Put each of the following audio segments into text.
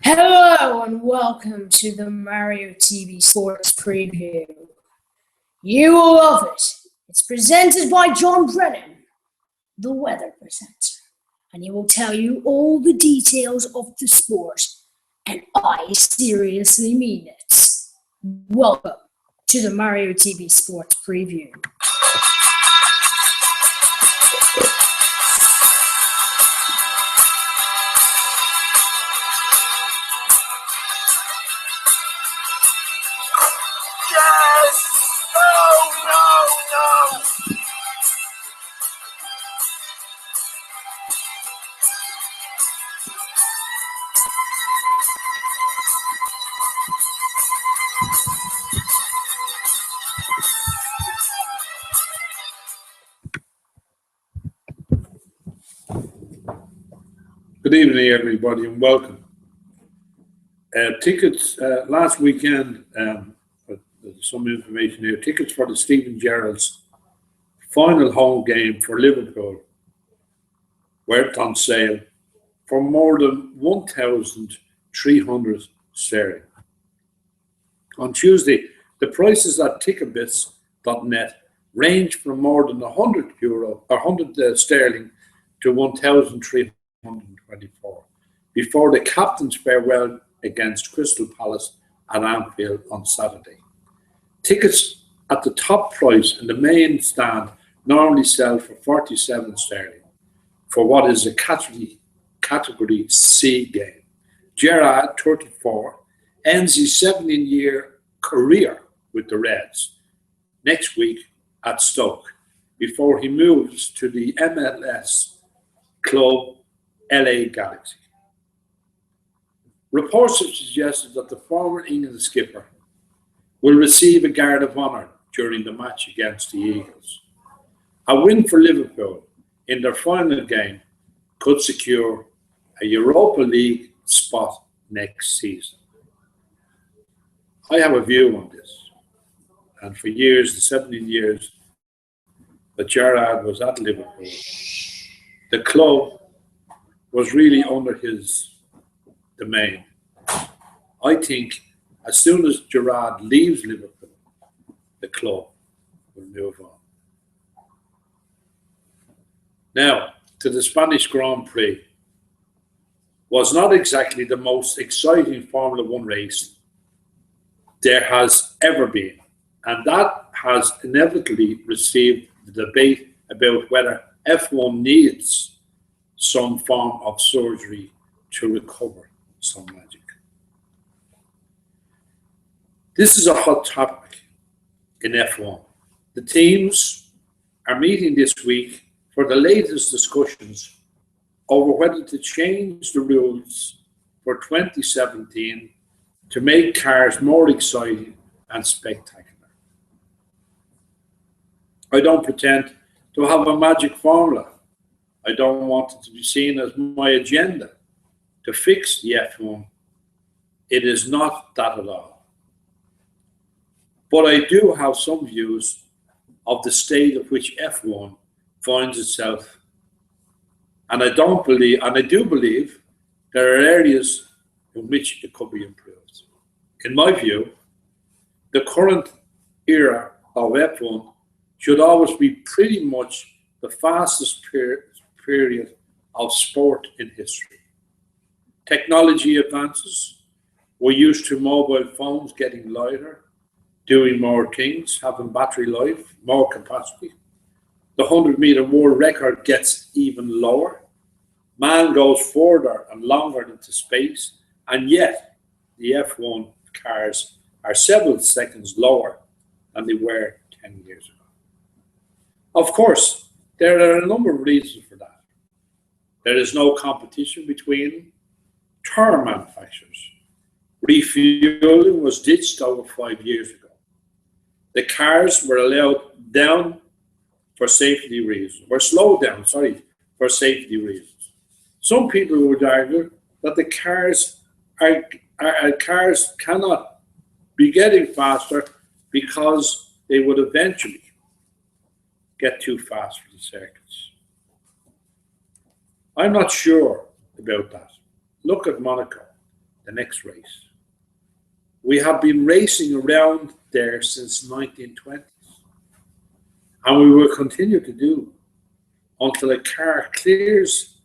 Hello and welcome to the Mario TV Sports Preview. You will love it. It's presented by John Brennan, the weather presenter, and he will tell you all the details of the sport, and I seriously mean it. Welcome to the Mario TV Sports Preview. No. Good evening, everybody, and welcome. Tickets last weekend, some information here. Tickets for the Steven Gerrard's final home game for Liverpool were on sale for more than 1,300 sterling. On Tuesday, the prices at ticketbits.net range from more than €100 or 100 sterling to 1,324 before the captain's farewell against Crystal Palace at Anfield on Saturday. Tickets at the top price in the main stand normally sell for 47 sterling for what is a Category C game. Gerrard, 34, ends his 17-year career with the Reds next week at Stoke before he moves to the MLS club LA Galaxy. Reports have suggested that the former England skipper will receive a guard of honour during the match against the Eagles. A win for Liverpool in their final game could secure a Europa League spot next season. I have a view on this, and for years, the 17 years that Gerrard was at Liverpool, the club was really under his domain. I think as soon as Gerrard leaves Liverpool, the club will move on. Now, to the Spanish Grand Prix. Was not exactly the most exciting Formula One race there has ever been, and that has inevitably received the debate about whether F1 needs some form of surgery to recover some magic. This is a hot topic in F1. The teams are meeting this week for the latest discussions over whether to change the rules for 2017 to make cars more exciting and spectacular. I don't pretend to have a magic formula. I don't want it to be seen as my agenda to fix the F1. It is not that at all. But I do have some views of the state of which F1 finds itself. And I do believe there are areas in which it could be improved. In my view, the current era of F1 should always be pretty much the fastest period of sport in history. Technology advances. We're used to mobile phones getting lighter, doing more things, having battery life, more capacity. The 100-meter world record gets even lower. Man goes further and longer into space, and yet the F1 cars are several seconds lower than they were 10 years ago. Of course, there are a number of reasons for that. There is no competition between tyre manufacturers. Refueling was ditched over 5 years ago. The cars were allowed down for safety reasons, were slowed down, for safety reasons. Some people would argue that the cars cannot be getting faster because they would eventually get too fast for the circuits. I'm not sure about that. Look at Monaco. the next race. We have been racing around there since 1920s, and we will continue to do until a car clears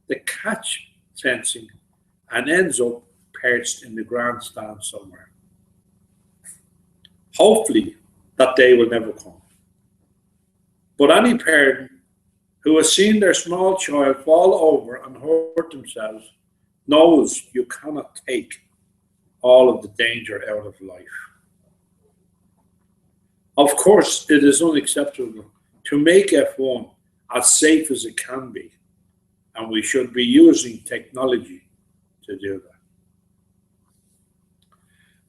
the catch fencing and ends up perched in the grandstand somewhere. Hopefully, that day will never come. But any parent who has seen their small child fall over and hurt themselves knows you cannot take all of the danger out of life. Of course, it is unacceptable to make F1 as safe as it can be, and we should be using technology to do that.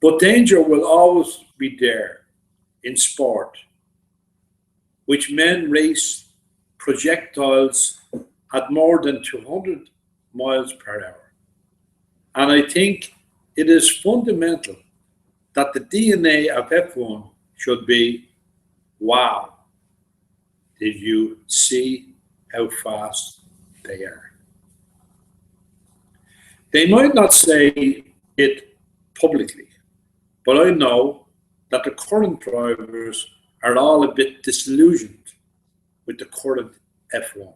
But danger will always be there in sport, which men race projectiles at more than 200 miles per hour. And I think it is fundamental that the DNA of F1 should be, wow, did you see how fast they are? They might not say it publicly, but I know that the current drivers are all a bit disillusioned with the current F1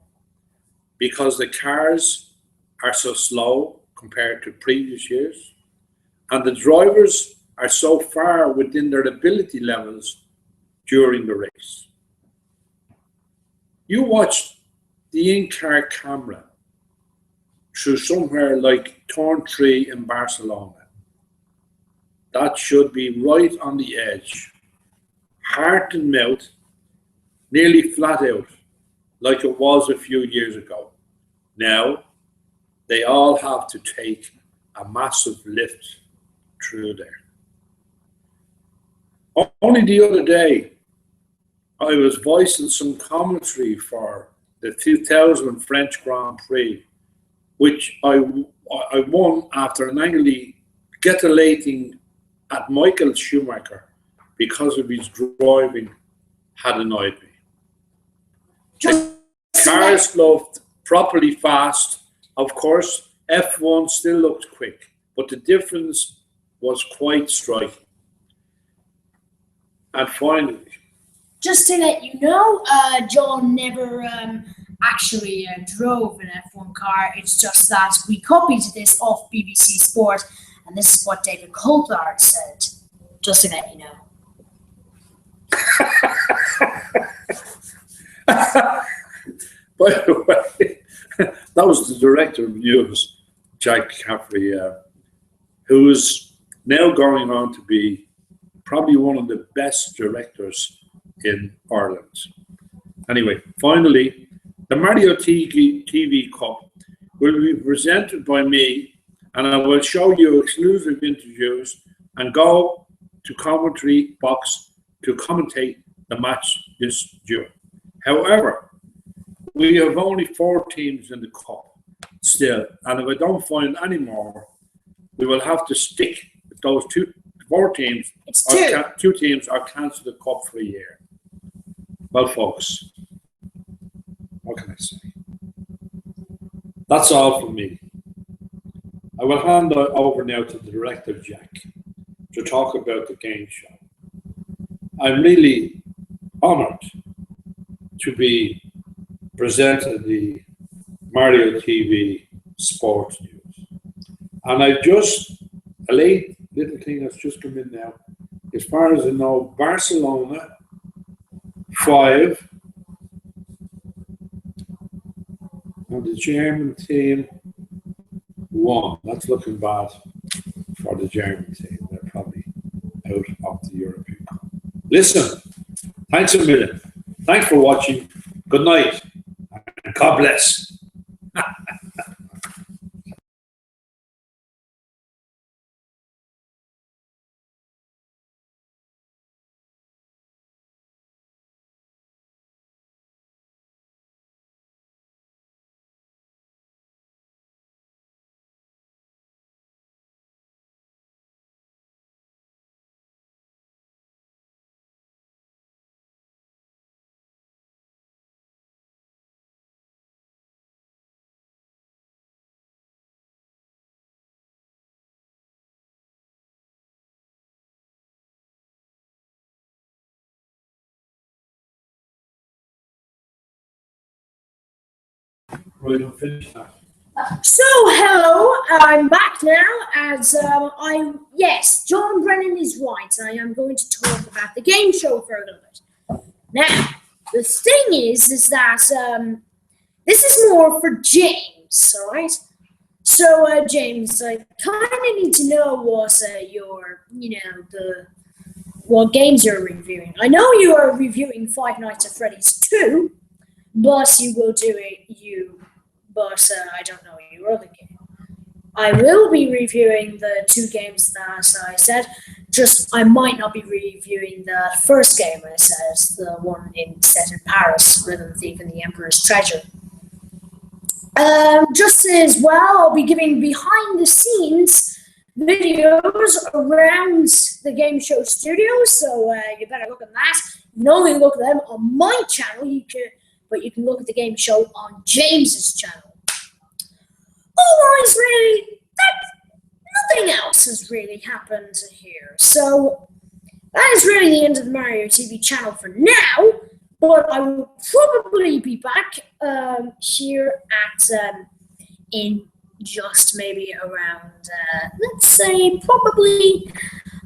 because the cars are so slow compared to previous years, and the drivers are so far within their ability levels during the race. You watch the in-car camera through somewhere like Turn 3 in Barcelona. That should be right on the edge, heart and mouth, nearly flat out, like it was a few years ago. Now, they all have to take a massive lift through there. Only the other day, I was voicing some commentary for the 2000 French Grand Prix, which I won after narrowly getting at Michael Schumacher because of his driving had annoyed me. The cars looked properly fast. Of course, F1 still looked quick, but the difference was quite striking. And finally, Just to let you know, John never actually drove an F1 car. It's just that we copied this off BBC Sport, and this is what David Coulthard said. Just to let you know. by the way, that was the director of news, Jack Caffrey, who is now going on to be probably one of the best directors in Ireland. Anyway, finally, the Mario TV Cup will be presented by me, and I will show you exclusive interviews and go to commentary box to commentate the match this June. However, we have only 4 teams in the cup still, and if I don't find any more, we will have to stick with those 4 teams. It's 2. 2 teams or cancel the cup for a year. Well, folks, what can I say? That's all from me. I will hand over now to the director, Jack, to talk about the game show. I'm really honored to be presenting the Mario TV Sports News. And I just, a late little thing that's just come in now, as far as I know, Barcelona 5, and the German team 1. That's looking bad for the German team. They're probably out of the European Cup. Listen, thanks a million. Thanks for watching. Good night, and God bless. Right, I'll finish that. So, hello, I'm back now as yes, John Brennan is right. I am going to talk about the game show for a little bit. Now, the thing is that this is more for James, alright? So, James, I kind of need to know what what games you're reviewing. I know you are reviewing Five Nights at Freddy's 2, but you will do it, but I don't know your other game. I will be reviewing the 2 games that I said, just I might not be reviewing the first game I said, the one set in Paris, Rhythm Thief and the Emperor's Treasure. Just as well, I'll be giving behind-the-scenes videos around the game show studio, so you better look at that. You can only look at them on my channel, but you can look at the game show on James's channel. Otherwise, really, nothing else has really happened here. So that is really the end of the Mario TV channel for now. But I will probably be back here in just maybe around, let's say, probably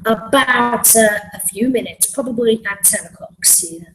about a few minutes, probably at 10 o'clock. See you then.